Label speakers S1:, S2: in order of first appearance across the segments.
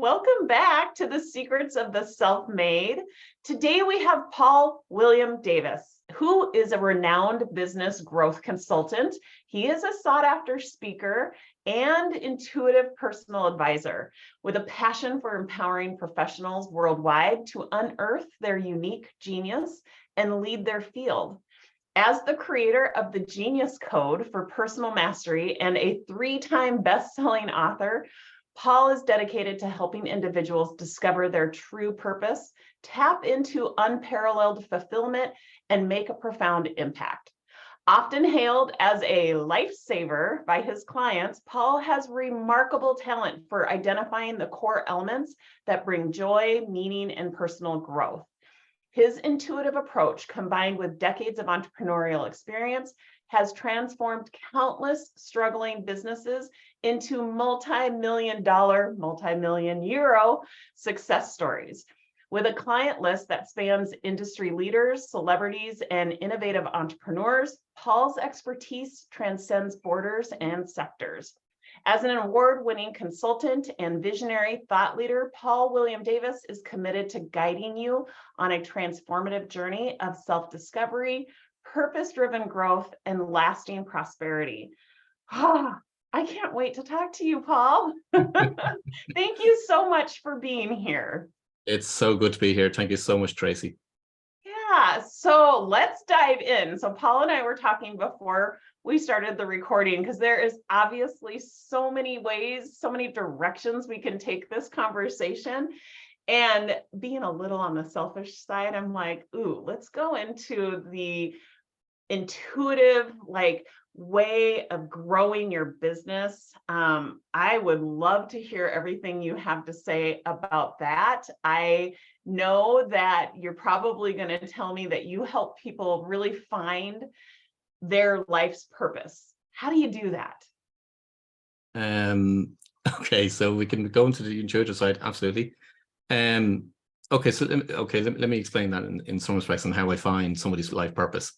S1: Welcome back to the Secrets of the Self-Made. Today we have Paul William Davis, who is a renowned business growth consultant. He is a sought-after speaker and intuitive personal advisor with a passion for empowering professionals worldwide to unearth their unique genius and lead their field. As the creator of the Genius Code for Personal Mastery and a 3-time best-selling author, Paul is dedicated to helping individuals discover their true purpose, tap into unparalleled fulfillment, and make a profound impact. Often hailed as a lifesaver by his clients, Paul has remarkable talent for identifying the core elements that bring joy, meaning, and personal growth. His intuitive approach, combined with decades of entrepreneurial experience, has transformed countless struggling businesses into multi-million dollar, multi-million euro success stories. With a client list that spans industry leaders, celebrities, and innovative entrepreneurs, Paul's expertise transcends borders and sectors. As an award-winning consultant and visionary thought leader, Paul William Davis is committed to guiding you on a transformative journey of self-discovery, purpose-driven growth, and lasting prosperity. I can't wait to talk to you, Paul. Thank you so much for being here.
S2: It's so good to be here. Thank you so much, Tracy.
S1: Yeah, so let's dive in. So Paul and I were talking before we started the recording because there is obviously so many ways, so many directions we can take this conversation. And being a little on the selfish side, I'm like, ooh, let's go into the intuitive, way of growing your business. I would love to hear everything you have to say about that. I know that you're probably going to tell me that you help people really find their life's purpose. How do you do that?
S2: Okay, so we can go into the intuitive side. Absolutely. Okay, so let me explain that in some respects on how I find somebody's life purpose.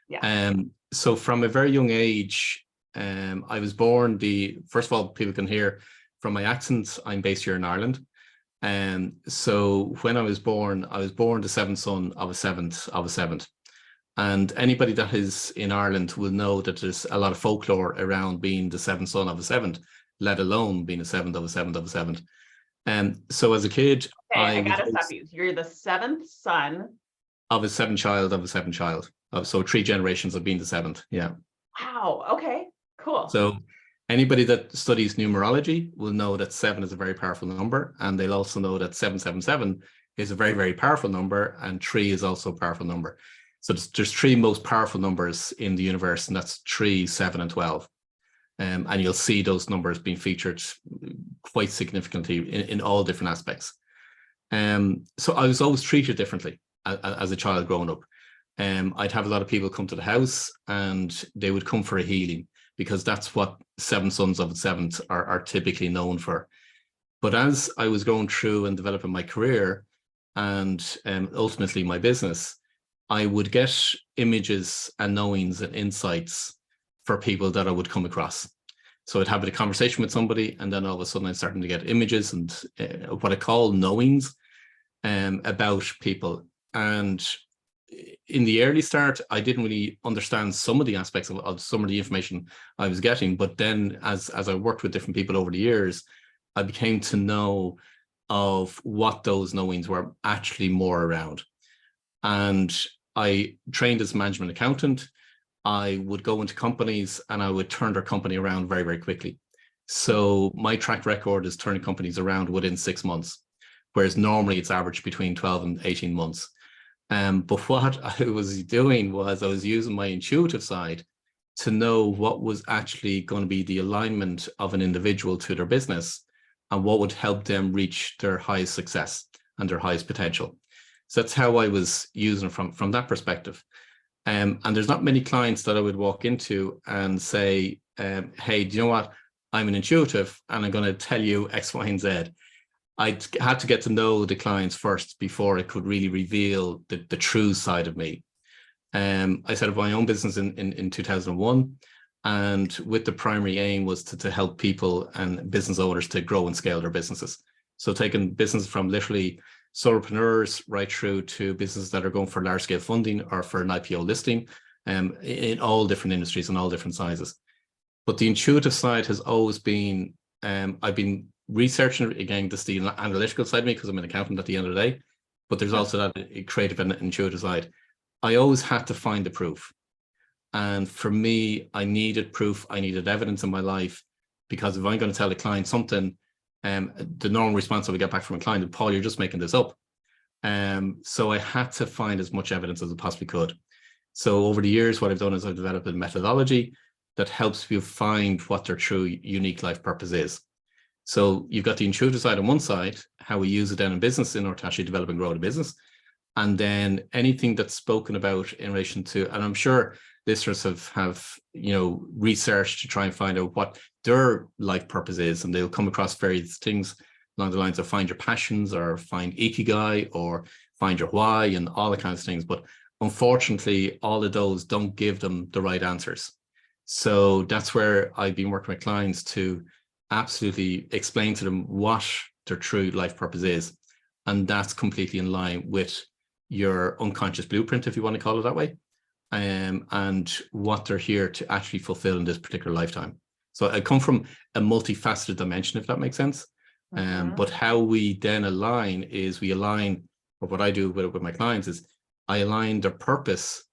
S1: Yeah.
S2: So from a very young age, I was born first of all, people can hear from my accent, I'm based here in Ireland. So when I was born the seventh son of a seventh. And anybody that is in Ireland will know that there's a lot of folklore around being the seventh son of a seventh, let alone being a seventh of a seventh of a seventh. So as a kid,
S1: I gotta stop you. You're the seventh son
S2: of a seventh child of a seventh child. So 3 generations of being the seventh. Yeah.
S1: Wow. Okay, cool.
S2: So anybody that studies numerology will know that 7 is a very powerful number. And they'll also know that 777 is a very, very powerful number. And 3 is also a powerful number. So there's 3 most powerful numbers in the universe, and that's 3, 7, and 12. And you'll see those numbers being featured quite significantly in all different aspects. So I was always treated differently as a child growing up. I'd have a lot of people come to the house and they would come for a healing because that's what 7 sons of the seventh are typically known for. But as I was going through and developing my career and ultimately my business, I would get images and knowings and insights for people that I would come across. So I'd have a conversation with somebody, and then all of a sudden I'm starting to get images and what I call knowings about people. And in the early start, I didn't really understand some of the aspects of some of the information I was getting. But then as I worked with different people over the years, I became to know of what those knowings were actually more around. And I trained as a management accountant. I would go into companies and I would turn their company around very, very quickly. So my track record is turning companies around within 6 months, whereas normally it's averaged between 12 and 18 months. But what I was doing was I was using my intuitive side to know what was actually going to be the alignment of an individual to their business and what would help them reach their highest success and their highest potential. So that's how I was using from that perspective. And there's not many clients that I would walk into and say, hey, do you know what? I'm an intuitive and I'm going to tell you X, Y, and Z. I had to get to know the clients first before I could really reveal the true side of me. I set up my own business in 2001. And with the primary aim was to help people and business owners to grow and scale their businesses. So taking business from literally solopreneurs right through to businesses that are going for large scale funding or for an IPO listing, in all different industries and all different sizes. But the intuitive side has always been, I've been researching, again, this is the analytical side of me because I'm an accountant at the end of the day, but there's also that creative and intuitive side. I always had to find the proof. And for me, I needed proof, I needed evidence in my life, because if I'm going to tell a client something, the normal response that we get back from a client is, Paul, you're just making this up. So I had to find as much evidence as I possibly could. So over the years, what I've done is I've developed a methodology that helps you find what their true unique life purpose is. So you've got the intuitive side on one side, how we use it then in business in order to actually develop and grow the business. And then anything that's spoken about in relation to, and I'm sure listeners have researched to try and find out what their life purpose is, and they'll come across various things along the lines of find your passions or find ikigai or find your why and all the kinds of things. But unfortunately, all of those don't give them the right answers. So that's where I've been working with clients to absolutely explain to them what their true life purpose is. And that's completely in line with your unconscious blueprint, if you want to call it that way, and what they're here to actually fulfill in this particular lifetime. So I come from a multifaceted dimension, if that makes sense. But how we then align is we align, or what I do with my clients is I align their purpose,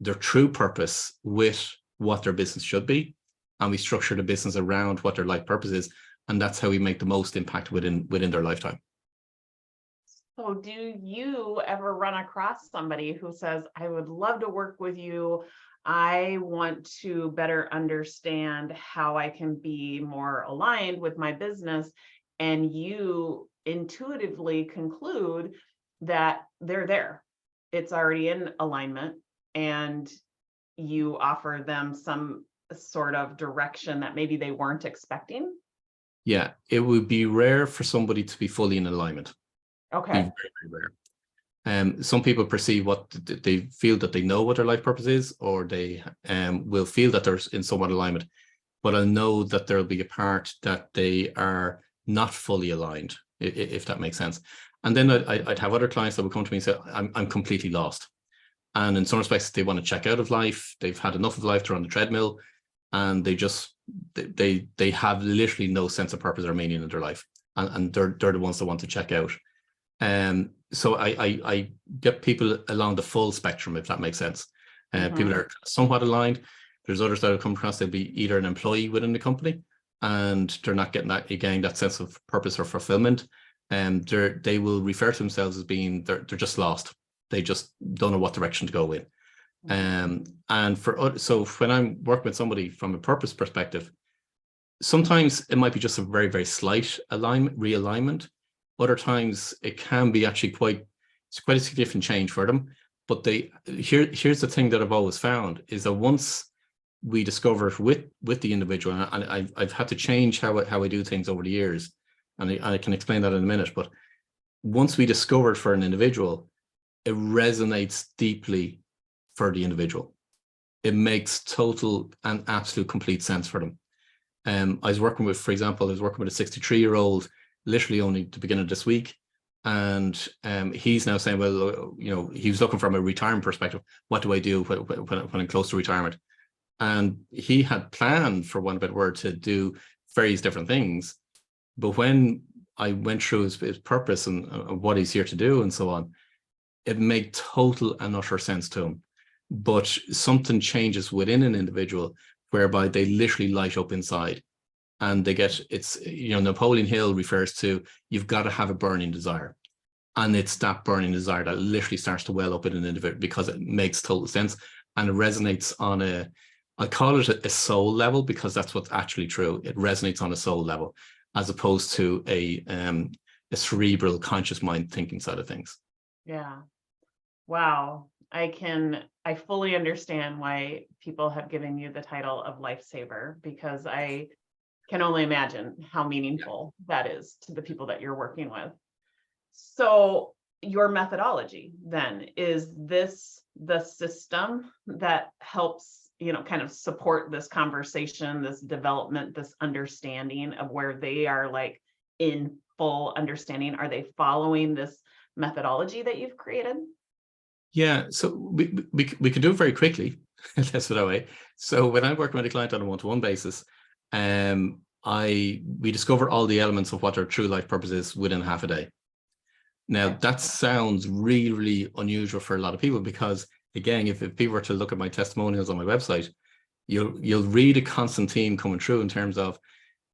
S2: their true purpose, with what their business should be. And we structure the business around what their life purpose is. And that's how we make the most impact within their lifetime.
S1: So do you ever run across somebody who says, I would love to work with you. I want to better understand how I can be more aligned with my business. And you intuitively conclude that they're there. It's already in alignment, and you offer them some sort of direction that maybe they weren't expecting?
S2: Yeah, it would be rare for somebody to be fully in alignment.
S1: Okay.
S2: Very, very rare. Some people perceive what they feel that they know what their life purpose is, or they will feel that they're in somewhat alignment, but I know that there'll be a part that they are not fully aligned, if that makes sense. And then I'd have other clients that would come to me and say, I'm completely lost. And in some respects, they want to check out of life. They've had enough of life. They're on the treadmill, and they have literally no sense of purpose or meaning in their life. And they're the ones that want to check out. So I get people along the full spectrum, if that makes sense. People are somewhat aligned. There's others that have come across, they'll be either an employee within the company and they're not getting that sense of purpose or fulfillment. They will refer to themselves as being, they're just lost. They just don't know what direction to go in. So when I'm working with somebody from a purpose perspective, sometimes it might be just a very, very slight realignment. Other times it can be actually quite a significant change for them. But here's the thing that I've always found is that once we discover it with the individual, and I've had to change how I do things over the years, and I can explain that in a minute. But once we discover it for an individual, it resonates deeply for the individual. It makes total and absolute complete sense for them. I was working with a 63-year-old literally only the beginning of this week. And he's now saying, well, he was looking from a retirement perspective. What do I do when I'm close to retirement? And he had planned, for one better word, to do various different things. But when I went through his purpose and what he's here to do and so on, it made total and utter sense to him. But something changes within an individual whereby they literally light up inside. And they get, Napoleon Hill refers to, you've got to have a burning desire. And it's that burning desire that literally starts to well up in an individual because it makes total sense and it resonates on I call it a soul level, because that's what's actually true. It resonates on a soul level as opposed to a cerebral conscious mind thinking side of things.
S1: Yeah. Wow. I fully understand why people have given you the title of lifesaver, because I can only imagine how meaningful that is to the people that you're working with. So your methodology then, is this the system that helps, kind of support this conversation, this development, this understanding of where they are like in full understanding? Are they following this methodology that you've created?
S2: Yeah, so we can do it very quickly. Let's put it that way. So when I'm working with a client on a one-to-one basis, we discover all the elements of what their true life purpose is within half a day. Now that sounds really, really unusual for a lot of people, because again, if people were to look at my testimonials on my website, you'll read a constant theme coming through in terms of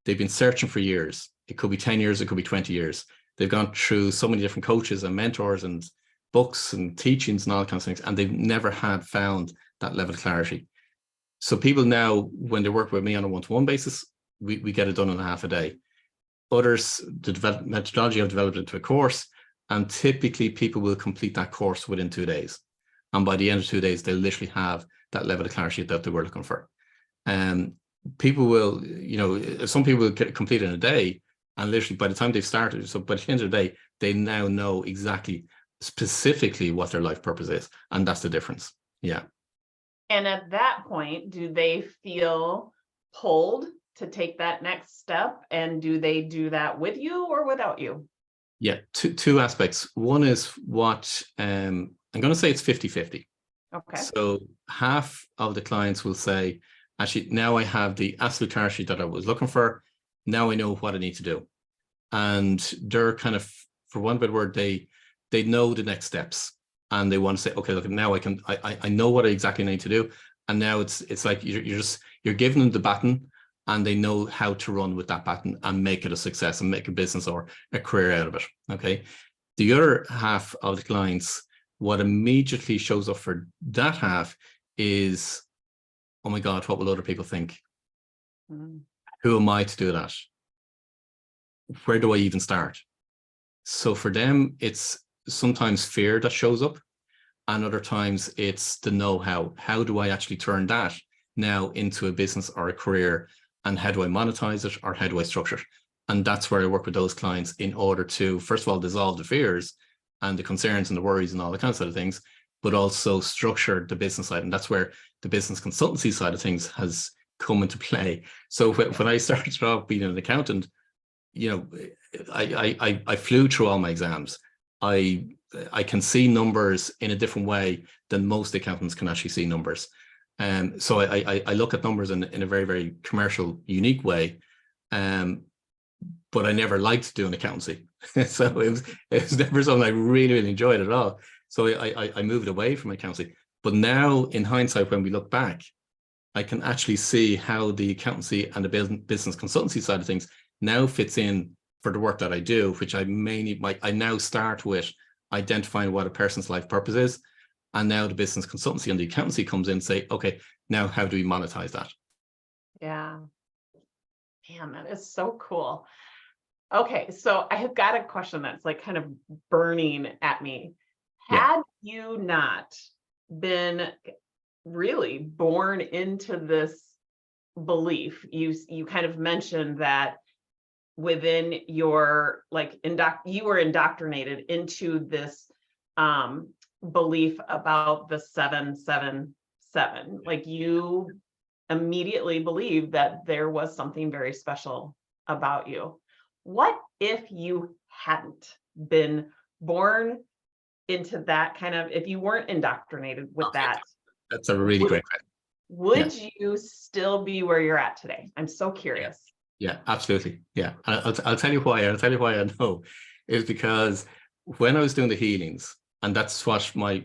S2: they've been searching for years. It could be 10 years, it could be 20 years. They've gone through so many different coaches and mentors and books and teachings and all kinds of things, and they've never had found that level of clarity. So people now, when they work with me on a one-to-one basis, we get it done in a half a day. Others, the methodology I've developed into a course, and typically people will complete that course within 2 days. And by the end of 2 days, they'll literally have that level of clarity that they were looking for. People will, some people will complete in a day, and literally by the time they've started, so by the end of the day, they now know exactly, specifically what their life purpose is. And that's the difference. Yeah.
S1: And at that point, do they feel pulled to take that next step? And do they do that with you or without you?
S2: Yeah, two aspects. One is what I'm going to say it's 50-50.
S1: Okay.
S2: So half of the clients will say, actually, now I have the absolute clarity that I was looking for. Now I know what I need to do. And they're kind of, for one better word, they know the next steps, and they want to say, okay, look, now I know what I exactly need to do. And now it's like you're giving them the baton, and they know how to run with that baton and make it a success and make a business or a career out of it. Okay. The other half of the clients, what immediately shows up for that half is, oh my God, what will other people think? Who am I to do that? Where do I even start? So for them, it's sometimes fear that shows up, and other times it's the know-how. How do I actually turn that now into a business or a career? And how do I monetize it, or how do I structure it? And that's where I work with those clients in order to, first of all, dissolve the fears and the concerns and the worries and all the kinds of things, but also structure the business side. And that's where the business consultancy side of things has come into play. So when I started off being an accountant, I flew through all my exams. I can see numbers in a different way than most accountants can actually see numbers. So I look at numbers in a very, very commercial, unique way. But I never liked doing accountancy. So it was never something I really, really enjoyed at all. So I moved away from accountancy. But now, in hindsight, when we look back, I can actually see how the accountancy and the business consultancy side of things now fits in for the work that I do, which I now start with identifying what a person's life purpose is. And now the business consultancy and the accountancy comes in and say, okay, now how do we monetize that?
S1: Yeah. Man, that is so cool. Okay, so I have got a question that's like kind of burning at me. Had you not been really born into this belief, you kind of mentioned that within your you were indoctrinated into this belief about the 777. Like, you immediately believed that there was something very special about you. What if you hadn't been born into that kind of, if you weren't indoctrinated with that?
S2: That's a really great question.
S1: Would you still be where you're at today? I'm so curious.
S2: Yeah, absolutely. Yeah. I'll tell you why. I'll tell you why I know is because when I was doing the healings, and that's what my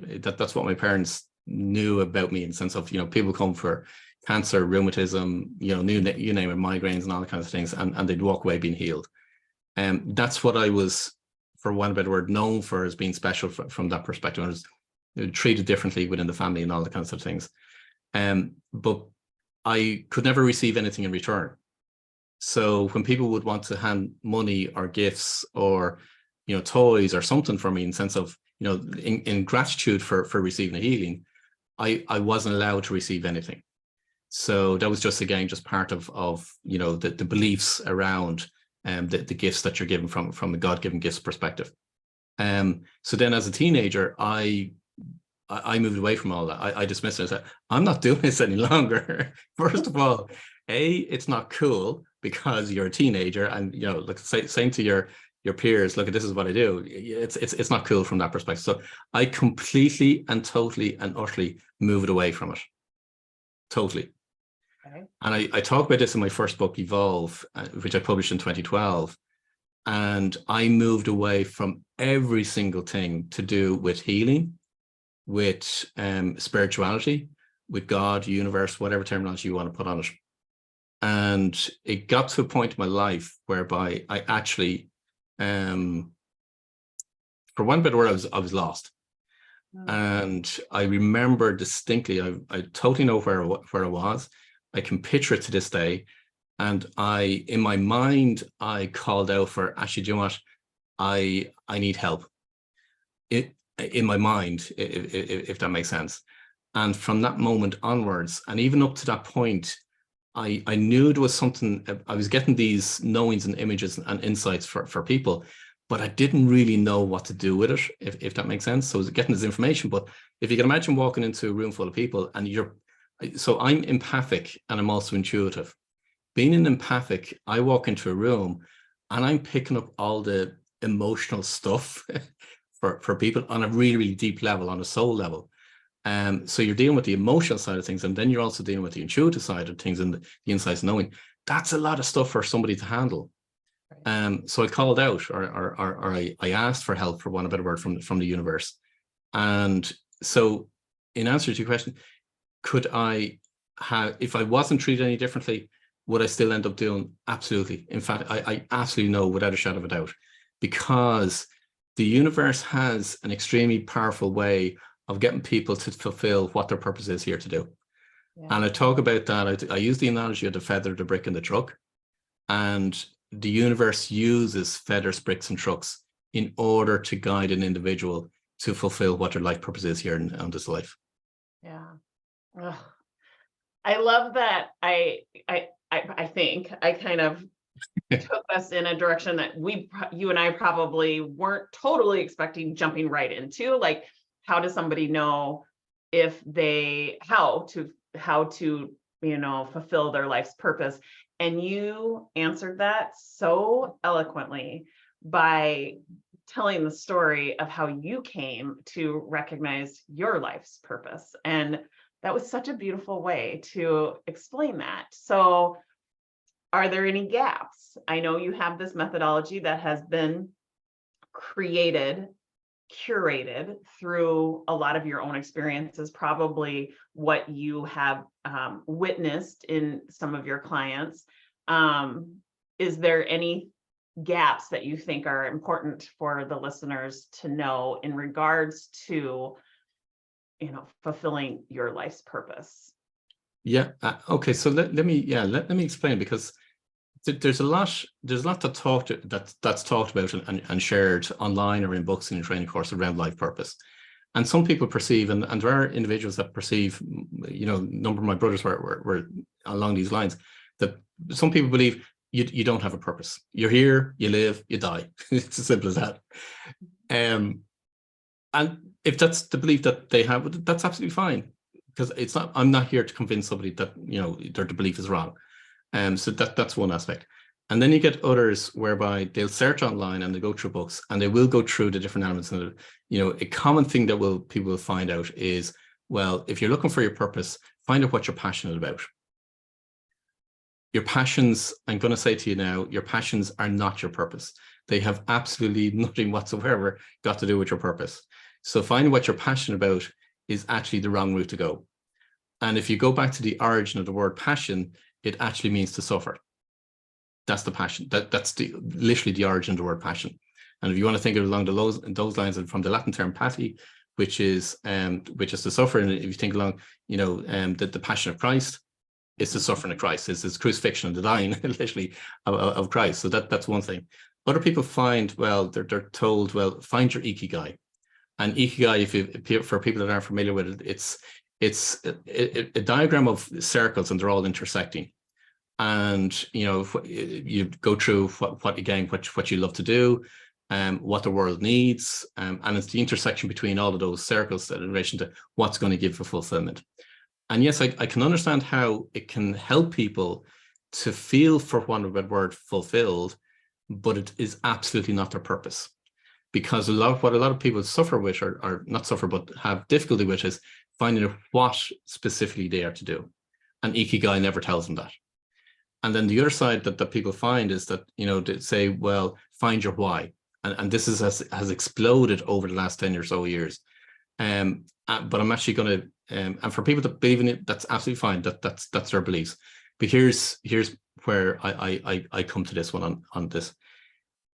S2: parents knew about me, in the sense of, people come for cancer, rheumatism, you name it, migraines and all the kinds of things, and they'd walk away being healed. That's what I was, for one better word, known for, as being special from that perspective. I was treated differently within the family and all the kinds of things. But I could never receive anything in return. So when people would want to hand money or gifts or, toys or something for me, in sense of, in gratitude for receiving a healing, I wasn't allowed to receive anything. So that was just, again, just part of the beliefs around the gifts that you're given from a God-given gifts perspective. So then as a teenager, I moved away from all that. I dismissed it. I said, I'm not doing this any longer. First of all, it's not cool. because you're a teenager and, you know, like saying to your peers, look, this is what I do. It's not cool from that perspective. So I completely and totally and utterly moved away from it. Totally.
S1: Okay.
S2: And I talk about this in my first book, Evolve, which I published in 2012. And I moved away from every single thing to do with healing, with spirituality, with God, universe, whatever terminology you want to put on it. And it got to a point in my life whereby I actually, for one bit where I was lost. And I remember distinctly, I totally know where I was. I can picture it to this day. And in my mind, I called out for, actually, do you know what? I need help. In my mind, if that makes sense. And from that moment onwards, and even up to that point, I knew there was something. I was getting these knowings and images and insights for people, but I didn't really know what to do with it, if that makes sense. So I was getting this information, but if you can imagine walking into a room full of people and so I'm empathic and I'm also intuitive. Being an empathic, I walk into a room and I'm picking up all the emotional stuff for people on a really, really deep level, on a soul level. So you're dealing with the emotional side of things, and then you're also dealing with the intuitive side of things and the insights knowing. That's a lot of stuff for somebody to handle. So I called out, or I asked for help, for want of a better word, from the universe. And so, in answer to your question, could I have, if I wasn't treated any differently, would I still end up doing? Absolutely. In fact, I absolutely know without a shadow of a doubt, because the universe has an extremely powerful way of getting people to fulfill what their purpose is here to do. Yeah. And I talk about that. I use the analogy of the feather, the brick, and the truck. And the universe uses feathers, bricks, and trucks in order to guide an individual to fulfill what their life purpose is here on this life.
S1: Yeah. Ugh. I love that. I think I kind of took us in a direction that you and I probably weren't totally expecting, jumping right into, like, how does somebody know if how to, you know, fulfill their life's purpose? And you answered that so eloquently by telling the story of how you came to recognize your life's purpose. And that was such a beautiful way to explain that. So are there any gaps? I know you have this methodology that has been created, curated through a lot of your own experiences, probably what you have witnessed in some of your clients. Is there any gaps that you think are important for the listeners to know in regards to, you know, fulfilling your life's purpose?
S2: Yeah. Okay. So let me explain, because there's a lot that's talked about and shared online or in books and in training courses around life purpose. And some people perceive, and there are individuals that perceive, you know, a number of my brothers were along these lines, that some people believe you don't have a purpose. You're here, you live, you die. It's as simple as that. And if that's the belief that they have, that's absolutely fine, because I'm not here to convince somebody that, you know, their belief is wrong. So that's one aspect. And then you get others whereby they'll search online and they go through books and they will go through the different elements. And, you know, a common thing that people will find out is, well, if you're looking for your purpose, find out what you're passionate about. Your passions, I'm going to say to you now, your passions are not your purpose. They have absolutely nothing whatsoever got to do with your purpose. So finding what you're passionate about is actually the wrong route to go. And if you go back to the origin of the word passion, it actually means to suffer. That's the passion. That's literally the origin of the word passion. And if you want to think of it along those lines, and from the Latin term "pati," which is to suffer, and if you think along, you know, the passion of Christ, it's the suffering of Christ. It's crucifixion and the dying, literally, of Christ. So that's one thing. Other people find, well, they're told, well, find your ikigai. And ikigai, for people that aren't familiar with it, it's a diagram of circles, and they're all intersecting. And, you know, you go through what you love to do, what the world needs, and it's the intersection between all of those circles in relation to what's going to give for fulfillment. And yes, I can understand how it can help people to feel, for want of a better word, fulfilled, but it is absolutely not their purpose. Because what a lot of people suffer with, or not suffer, but have difficulty with, is finding out what specifically they are to do. And Ikigai never tells them that. And then the other side that people find is that, they say, well, find your why. And this has exploded over the last 10 or so years. But I'm actually going to, and for people that believe in it, that's absolutely fine. That's their beliefs. But here's where I come to this one on this.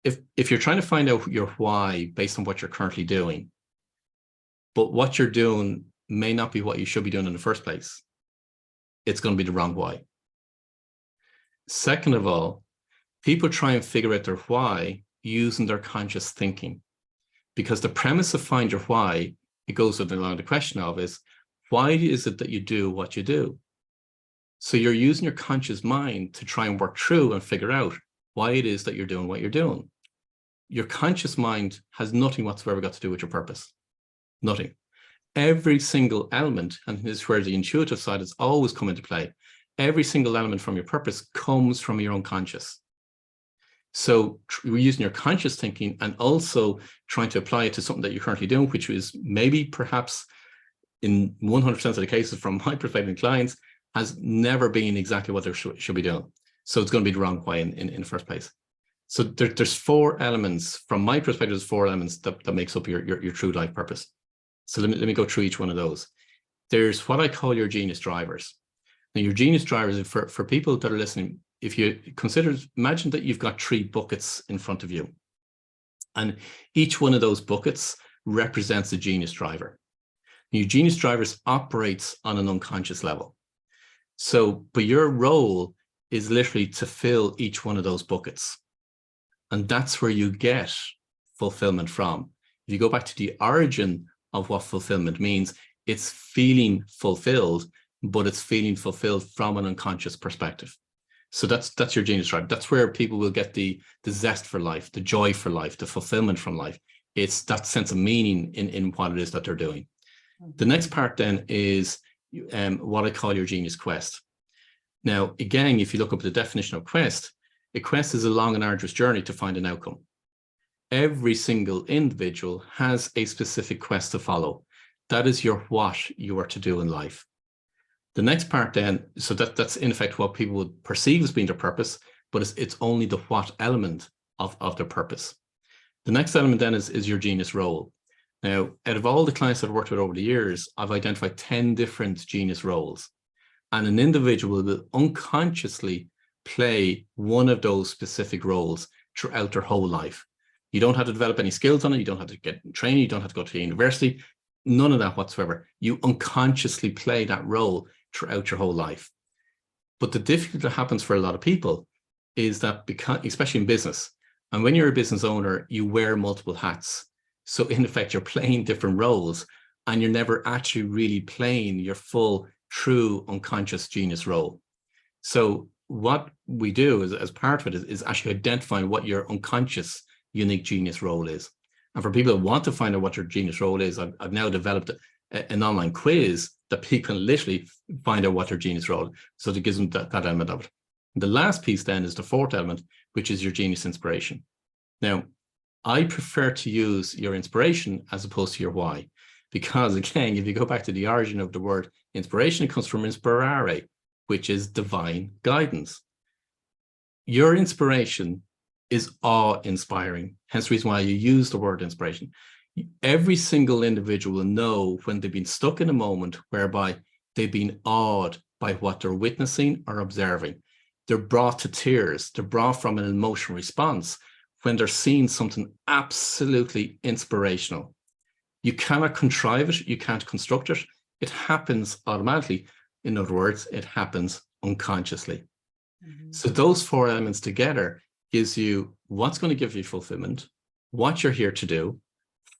S2: If you're trying to find out your why based on what you're currently doing, but what you're doing may not be what you should be doing in the first place, it's going to be the wrong why. Second of all, people try and figure out their why using their conscious thinking, because the premise of find your why, it goes along the question of is, why is it that you do what you do? So you're using your conscious mind to try and work through and figure out why it is that you're doing what you're doing. Your conscious mind has nothing whatsoever got to do with your purpose. Nothing. Every single element, and this is where the intuitive side has always come into play, every single element from your purpose comes from your own conscious. So we're using your conscious thinking and also trying to apply it to something that you're currently doing, which is maybe perhaps in 100% of the cases from my perspective, clients, has never been exactly what they should be doing. So it's going to be the wrong why in the first place. So there's four elements, from my perspective, there's four elements that makes up your true life purpose. So let me go through each one of those. There's what I call your genius drivers. Now, your genius drivers, for people that are listening, if you imagine that you've got 3 buckets in front of you, and each one of those buckets represents a genius driver. Your genius drivers operates on an unconscious level. So, but your role is literally to fill each one of those buckets. And that's where you get fulfillment from. If you go back to the origin of what fulfillment means, it's feeling fulfilled, but it's feeling fulfilled from an unconscious perspective. So that's your genius drive. That's where people will get the zest for life, the joy for life, the fulfillment from life. It's that sense of meaning in what it is that they're doing. The next part then is what I call your genius quest. Now, again, if you look up the definition of quest, a quest is a long and arduous journey to find an outcome. Every single individual has a specific quest to follow. That is your what you are to do in life. The next part then, so that's in effect what people would perceive as being their purpose, but it's only the what element of their purpose. The next element then is your genius role. Now, out of all the clients I've worked with over the years, I've identified 10 different genius roles. And an individual will unconsciously play one of those specific roles throughout their whole life. You don't have to develop any skills on it. You don't have to get training. You don't have to go to university. None of that whatsoever. You unconsciously play that role throughout your whole life. But the difficulty that happens for a lot of people is that, because, especially in business, and when you're a business owner, you wear multiple hats. So in effect, you're playing different roles and you're never actually really playing your full, true, unconscious genius role. So what we do as part of it is actually identifying what your unconscious unique genius role is. And for people that want to find out what your genius role is, I've now developed an online quiz that people can literally find out what their genius role is. So it gives them that element of it. And the last piece then is the fourth element, which is your genius inspiration. Now, I prefer to use your inspiration as opposed to your why, because again, if you go back to the origin of the word inspiration, it comes from inspirare, which is divine guidance. Your inspiration is awe-inspiring, hence the reason why you use the word inspiration. Every single individual will know when they've been stuck in a moment whereby they've been awed by what they're witnessing or observing. They're brought to tears. They're brought from an emotional response when they're seeing something absolutely inspirational. You cannot contrive it. You can't construct it. It happens automatically. In other words, it happens unconsciously. Mm-hmm. So those four elements together gives you what's going to give you fulfillment, what you're here to do,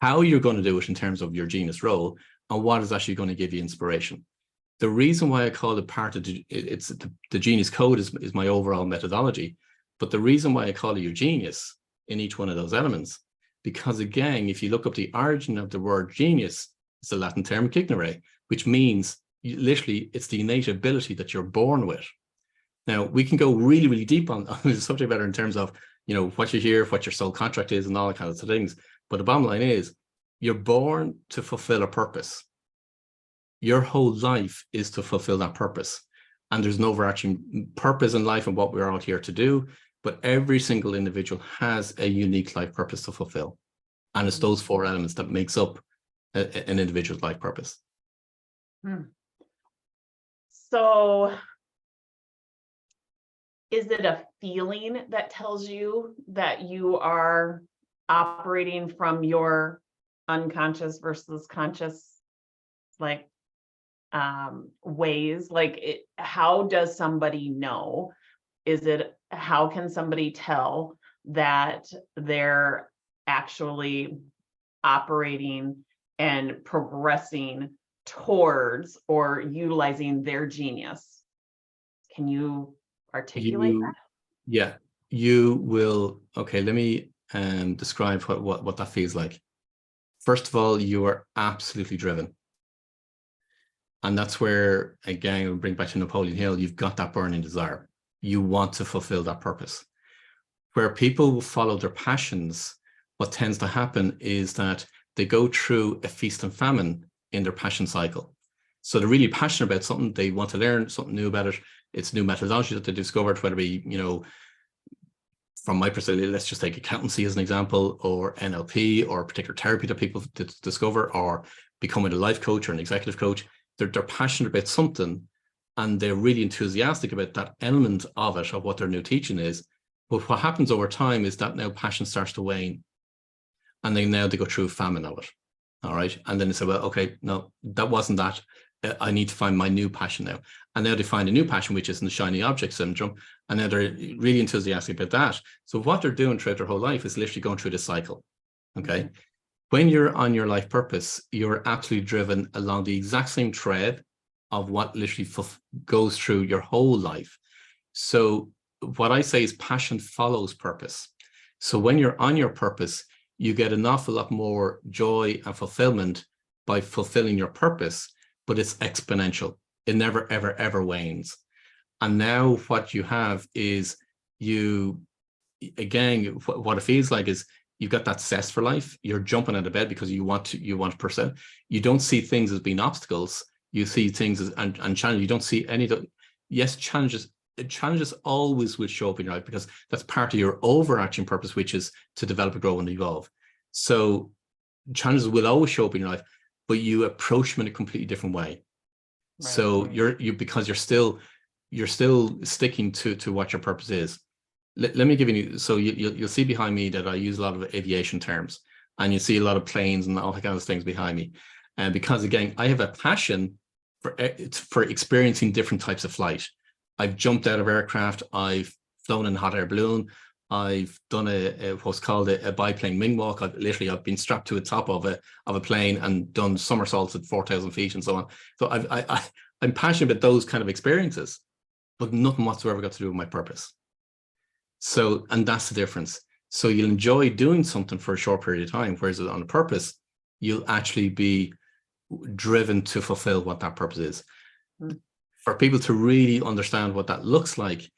S2: how you're going to do it in terms of your genius role, and what is actually going to give you inspiration. The reason why I call it part of the genius code is my overall methodology, but the reason why I call it your genius in each one of those elements, because again, if you look up the origin of the word genius, it's a Latin term ignere, which means literally it's the innate ability that you're born with. Now, we can go really, really deep on the subject matter in terms of, what you hear, what your soul contract is, and all that kind of things. But the bottom line is, you're born to fulfill a purpose. Your whole life is to fulfill that purpose. And there's an overarching purpose in life and what we're all here to do. But every single individual has a unique life purpose to fulfill. And it's those four elements that makes up an individual's life purpose.
S1: So is it a feeling that tells you that you are operating from your unconscious versus conscious, like, ways? Like, how does somebody know? How can somebody tell that they're actually operating and progressing towards or utilizing their genius? Can you articulate that?
S2: Yeah, you will. Okay, let me describe what that feels like. First of all, you are absolutely driven. And that's where, again, we'll bring back to Napoleon Hill, you've got that burning desire. You want to fulfill that purpose. Where people follow their passions, what tends to happen is that they go through a feast and famine in their passion cycle. So they're really passionate about something. They want to learn something new about it. It's new methodology that they discovered, whether it be, from my perspective, let's just take accountancy as an example, or NLP, or a particular therapy that people discover, or becoming a life coach or an executive coach. They're passionate about something, and they're really enthusiastic about that element of it, of what their new teaching is. But what happens over time is that now passion starts to wane, and then now they go through famine of it. All right. And then they say, well, okay, no, that wasn't that. I need to find my new passion now. And now they find a new passion, which is in the shiny object syndrome. And now they're really enthusiastic about that. So what they're doing throughout their whole life is literally going through this cycle. Okay. Mm-hmm. When you're on your life purpose, you're absolutely driven along the exact same thread of what literally goes through your whole life. So what I say is passion follows purpose. So when you're on your purpose, you get an awful lot more joy and fulfillment by fulfilling your purpose, but it's exponential. It never, ever, ever wanes. And now what you have is again, what it feels like is you've got that zest for life. You're jumping out of bed because you want to pursue. You don't see things as being obstacles. You see things as and challenges. You don't see any. Yes, challenges always will show up in your life because that's part of your overarching purpose, which is to develop, grow, and evolve. So challenges will always show up in your life, but you approach them in a completely different way. Right. So because you're still sticking to what your purpose is. Let me give you, so you'll see behind me that I use a lot of aviation terms, and you see a lot of planes and all that kind of things behind me. And because again, I have a passion for experiencing different types of flight. I've jumped out of aircraft. I've flown in a hot air balloon. I've done what's called a biplane wing walk. I've been strapped to the top of a plane and done somersaults at 4,000 feet and so on. So I'm passionate about those kind of experiences, but nothing whatsoever got to do with my purpose. So, and that's the difference. So you'll enjoy doing something for a short period of time, whereas on a purpose, you'll actually be driven to fulfill what that purpose is. For people to really understand what that looks like,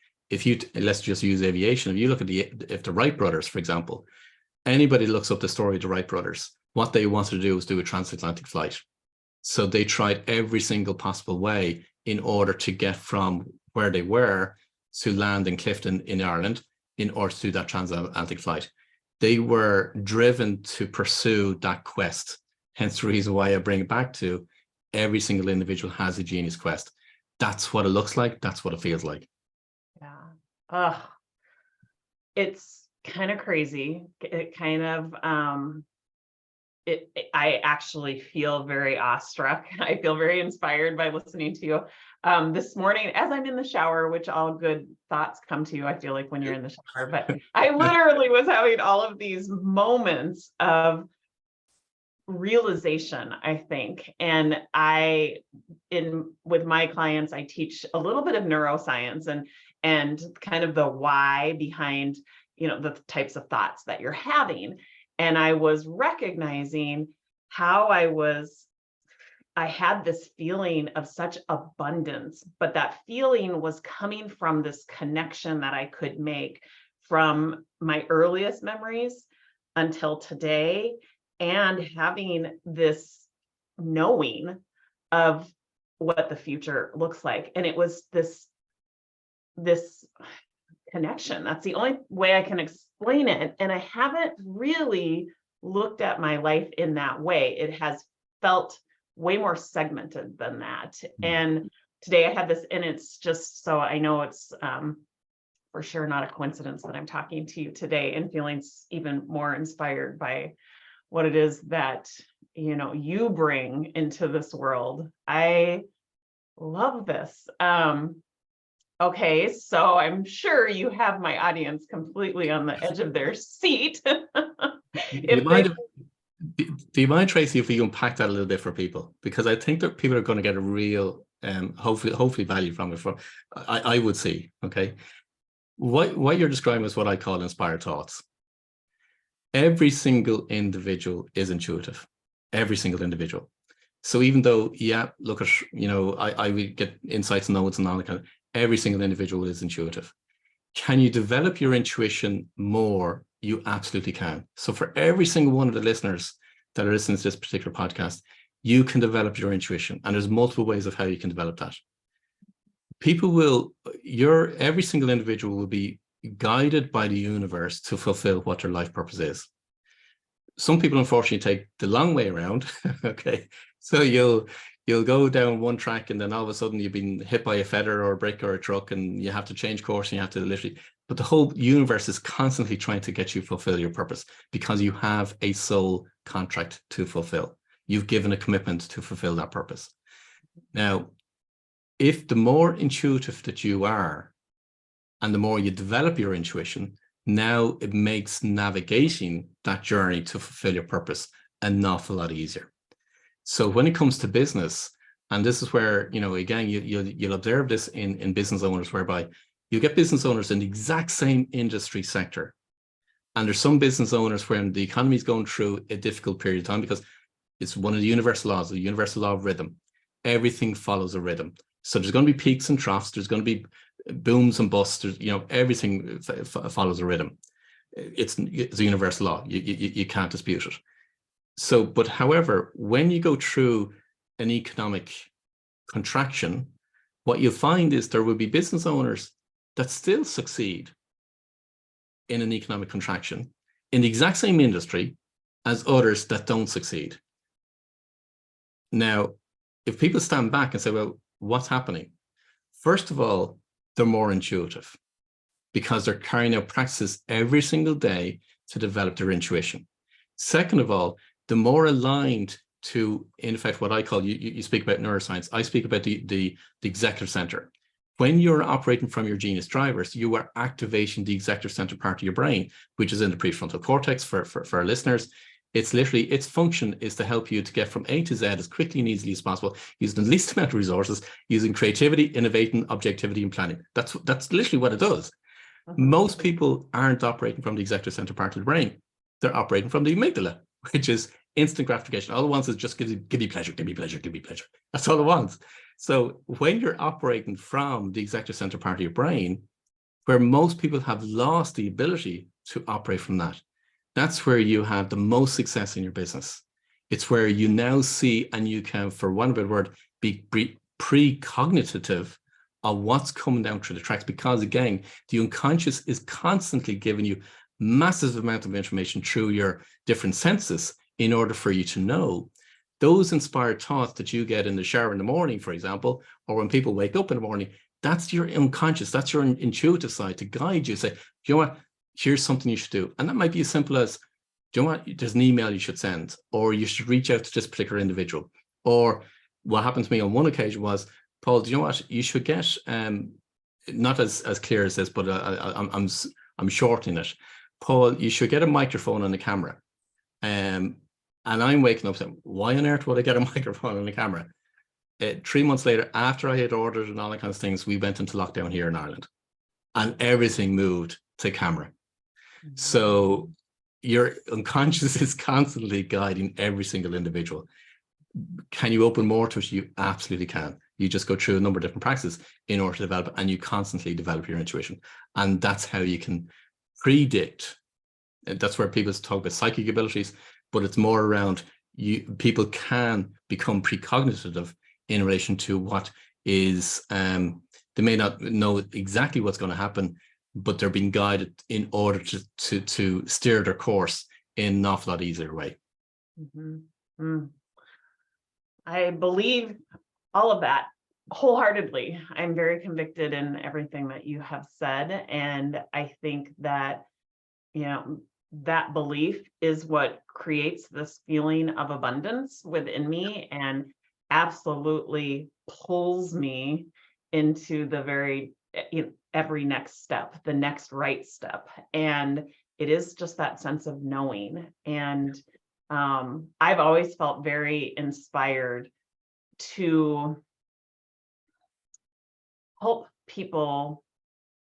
S2: let's just use aviation. If you look at if the Wright brothers, for example, anybody looks up the story of the Wright brothers, what they wanted to do was do a transatlantic flight. So they tried every single possible way in order to get from where they were to land in Clifton in Ireland in order to do that transatlantic flight. They were driven to pursue that quest. Hence the reason why I bring it back to every single individual has a genius quest. That's what it looks like. That's what it feels like.
S1: Yeah. It's kind of crazy. It kind of, I actually feel very awestruck. I feel very inspired by listening to you. This morning, as I'm in the shower, which all good thoughts come to you, I feel like when you're in the shower, but I literally was having all of these moments of realization, I think. And with my clients, I teach a little bit of neuroscience and kind of the why behind, the types of thoughts that you're having. And I was recognizing how I was I had this feeling of such abundance, but that feeling was coming from this connection that I could make from my earliest memories until today, and having this knowing of what the future looks like. And it was this connection. That's the only way I can explain it. And I haven't really looked at my life in that way. It has felt way more segmented than that. And today I had this, and it's just, so I know it's for sure not a coincidence that I'm talking to you today and feeling even more inspired by what it is that, you know, you bring into this world. I love this. Okay, so I'm sure you have my audience completely on the edge of their seat.
S2: Do you mind, Tracy, if we unpack that a little bit for people? Because I think that people are going to get a real, hopefully value from it. I would see, okay? What you're describing is what I call inspired thoughts. Every single individual is intuitive. Every single individual. So even though, yeah, look at, you know, I would get insights and notes and all that kind of, every single individual is intuitive. Can you develop your intuition more? You absolutely can. So for every single one of the listeners that are listening to this particular podcast, you can develop your intuition. And there's multiple ways of how you can develop that. Every single individual will be guided by the universe to fulfill what their life purpose is. Some people, unfortunately, take the long way around. Okay. So you'll go down one track, and then all of a sudden you've been hit by a feather or a brick or a truck, and you have to change course, and you have to literally, but the whole universe is constantly trying to get you to fulfill your purpose, because you have a soul contract to fulfill. You've given a commitment to fulfill that purpose. Now, if the more intuitive that you are, and the more you develop your intuition, now it makes navigating that journey to fulfill your purpose an awful lot easier. So when it comes to business, and this is where, you know, again, you'll observe this in business owners, whereby you get business owners in the exact same industry sector. And there's some business owners when the economy is going through a difficult period of time, because it's one of the universal laws, the universal law of rhythm. Everything follows a rhythm. So there's going to be peaks and troughs. There's going to be booms and busts. You know, everything follows a rhythm. It's a universal law. You can't dispute it. So, but however, when you go through an economic contraction, what you'll find is there will be business owners that still succeed in an economic contraction in the exact same industry as others that don't succeed. Now, if people stand back and say, well, what's happening? First of all, they're more intuitive, because they're carrying out practices every single day to develop their intuition. Second of all, the more aligned to, in fact, what I call, you speak about neuroscience, I speak about the executive center. When you're operating from your genius drivers, you are activating the executive center part of your brain, which is in the prefrontal cortex for our listeners. It's literally, its function is to help you to get from A to Z as quickly and easily as possible, using the least amount of resources, using creativity, innovating, objectivity, and planning. That's literally what it does. Most people aren't operating from the executive center part of the brain. They're operating from the amygdala, which is instant gratification. All it wants is just give me pleasure, give me pleasure, give me pleasure. That's all it wants. So when you're operating from the executive center part of your brain, where most people have lost the ability to operate from that, that's where you have the most success in your business. It's where you now see, and you can, for one better word, be precognitive of what's coming down through the tracks, because again, the unconscious is constantly giving you massive amount of information through your different senses in order for you to know. Those inspired thoughts that you get in the shower in the morning, for example, or when people wake up in the morning, that's your unconscious, that's your intuitive side to guide you, say, do you know what, here's something you should do. And that might be as simple as, do you know what, there's an email you should send, or you should reach out to this particular individual. Or what happened to me on one occasion was, Paul, do you know what, you should get, not as clear as this, but I'm shortening it. Paul, you should get a microphone and a camera. And I'm waking up saying, why on earth would I get a microphone and a camera? 3 months later, after I had ordered and all that kind of things, we went into lockdown here in Ireland, and everything moved to camera. So your unconscious is constantly guiding every single individual. Can you open more to it? You absolutely can. You just go through a number of different practices in order to develop it, and you constantly develop your intuition. And that's how you can predict. That's where people talk about psychic abilities, but it's more around people can become precognitive in relation to what is, they may not know exactly what's going to happen, but they're being guided in order to steer their course in an awful lot easier way.
S1: I believe all of that wholeheartedly. I'm very convicted in everything that you have said. And I think that, that belief is what creates this feeling of abundance within me and absolutely pulls me into the very, every next step, the next right step. And it is just that sense of knowing. And I've always felt very inspired to help people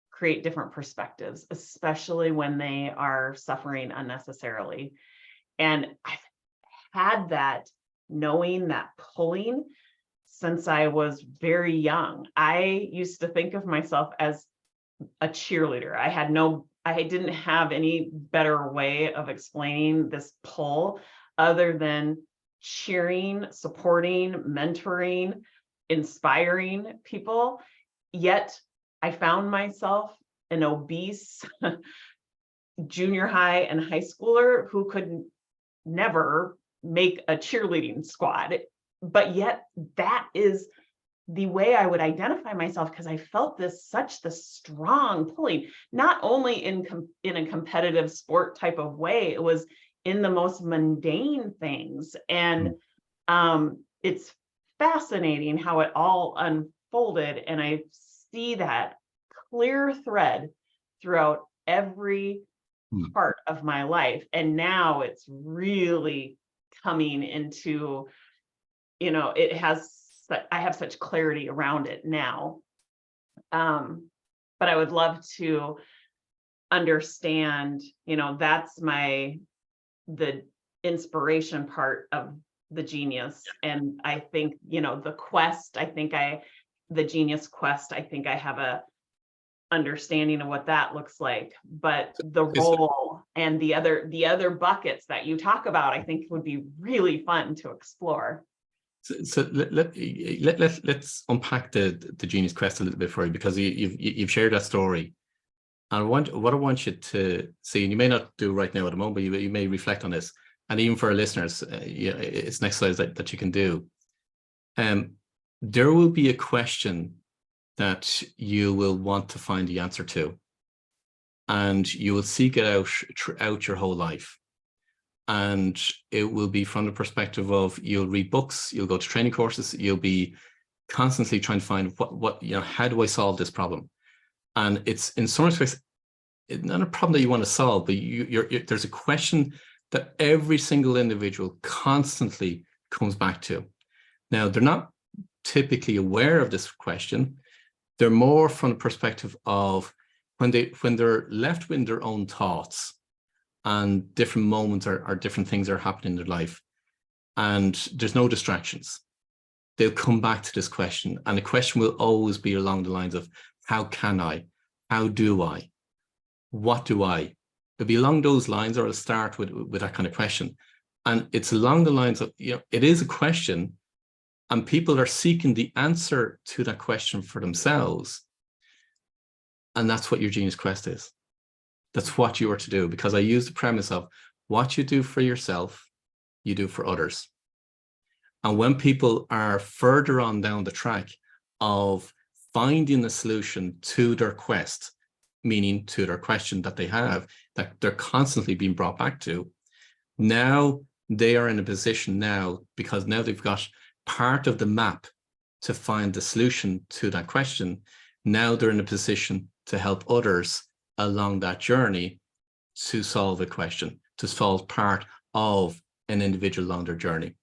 S1: create different perspectives, especially when they are suffering unnecessarily. And I've had that knowing, that pulling since I was very young. I used to think of myself as a cheerleader. I didn't have any better way of explaining this pull other than cheering, supporting, mentoring, inspiring people. Yet I found myself an obese junior high and high schooler who could never make a cheerleading squad. But yet that is the way I would identify myself, because I felt such the strong pulling, not only in a competitive sport type of way, it was in the most mundane things. And it's fascinating how it all unfolded. And I see that clear thread throughout every part of my life. And now it's really coming into, I have such clarity around it now. But I would love to understand, that's the inspiration part of the genius. And I think, the quest, the genius quest, I think I have a understanding of what that looks like. But the role and the other buckets that you talk about, I think would be really fun to explore.
S2: So let's unpack the genius quest a little bit for you, because you've shared that story, and what I want you to see, and you may not do right now at the moment, but you may reflect on this, and even for our listeners, it's an exercise that you can do. There will be a question that you will want to find the answer to, and you will seek it out throughout your whole life. And it will be from the perspective of, you'll read books, you'll go to training courses, you'll be constantly trying to find how do I solve this problem? And it's in some respects not a problem that you want to solve, but there's a question that every single individual constantly comes back to. Now, they're not typically aware of this question. They're more from the perspective of when they're left with their own thoughts, and different moments or different things are happening in their life, and there's no distractions. They'll come back to this question, and the question will always be along the lines of, how can I? How do I? What do I? It'll be along those lines, or it'll start with that kind of question. And it's along the lines of, it is a question, and people are seeking the answer to that question for themselves. And that's what your genius quest is. That's what you are to do, because I use the premise of what you do for yourself, you do for others. And when people are further on down the track of finding a solution to their quest, meaning to their question that they have, that they're constantly being brought back to, now they are in a position now, because now they've got part of the map to find the solution to that question. Now they're in a position to help others along that journey to solve a question, to solve part of an individual along their journey.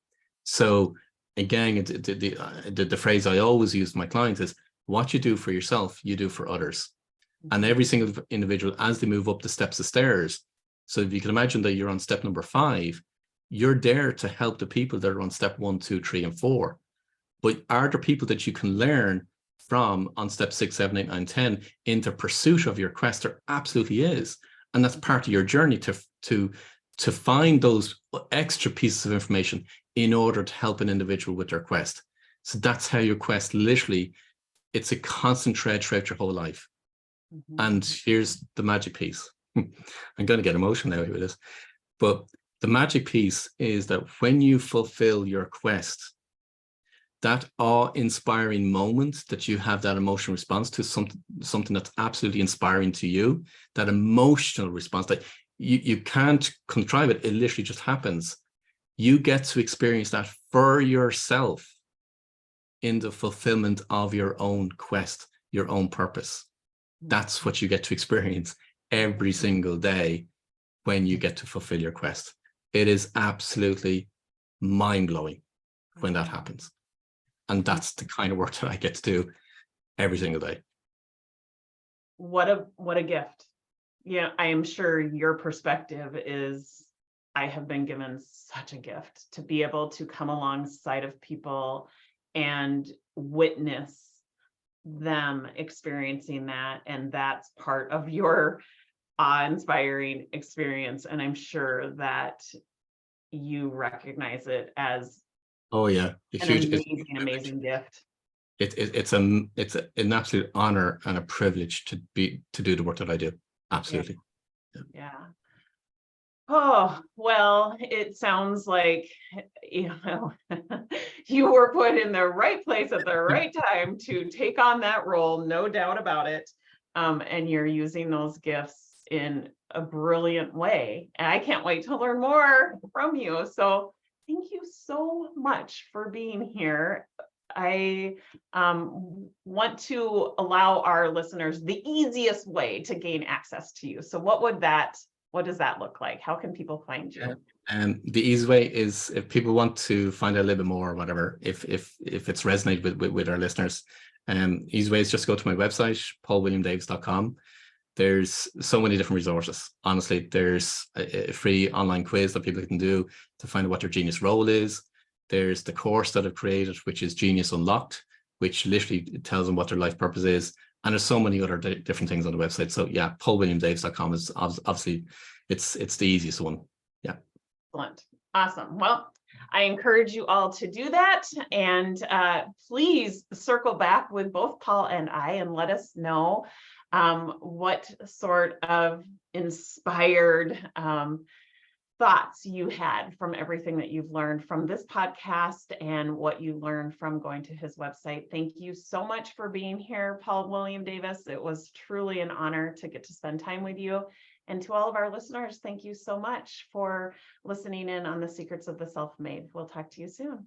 S2: So again, the phrase I always use with my clients is, what you do for yourself, you do for others. And every single individual, as they move up the steps of stairs, so if you can imagine that you're on step number 5, You're there to help the people that are on step 1, 2, 3, and 4. But are there people that you can learn from on step 6, 7, 8, 9, 10 into pursuit of your quest? There absolutely is. And that's part of your journey to find those extra pieces of information in order to help an individual with their quest. So that's how your quest literally, it's a constant thread throughout your whole life. And here's the magic piece. I'm going to get emotional now with this, but the magic piece is that when you fulfill your quest, that awe-inspiring moment that you have that emotional response to something that's absolutely inspiring to you, that emotional response that you can't contrive it, it literally just happens. You get to experience that for yourself in the fulfillment of your own quest, your own purpose. That's what you get to experience every single day when you get to fulfill your quest. It is absolutely mind-blowing when that happens. And that's the kind of work that I get to do every single day.
S1: What a gift. Yeah, I am sure your perspective is, I have been given such a gift to be able to come alongside of people and witness them experiencing that. And that's part of your awe-inspiring experience. And I'm sure that you recognize it as
S2: an
S1: amazing gift.
S2: It's an absolute honor and a privilege to do the work that I do. Absolutely.
S1: Yeah. Oh, well, it sounds like, you were put in the right place at the right time to take on that role, no doubt about it. And you're using those gifts in a brilliant way. And I can't wait to learn more from you. So thank you so much for being here. I want to allow our listeners the easiest way to gain access to you. So what does that look like? How can people find you?
S2: The easy way is, if people want to find out a little bit more or whatever, if it's resonated with our listeners, easy way is just go to my website, paulwilliamdavis.com. There's so many different resources. Honestly, there's a free online quiz that people can do to find out what their genius role is. There's the course that I've created, which is Genius Unlocked, which literally tells them what their life purpose is. And there's so many other different things on the website. So yeah, paulwilliamdavis.com is obviously, it's the easiest one. Yeah.
S1: Excellent. Awesome. Well, I encourage you all to do that. And please circle back with both Paul and I and let us know what sort of inspired thoughts you had from everything that you've learned from this podcast and what you learned from going to his website. Thank you so much for being here, Paul William Davis. It was truly an honor to get to spend time with you. And to all of our listeners, thank you so much for listening in on the Secrets of the Self-Made. We'll talk to you soon.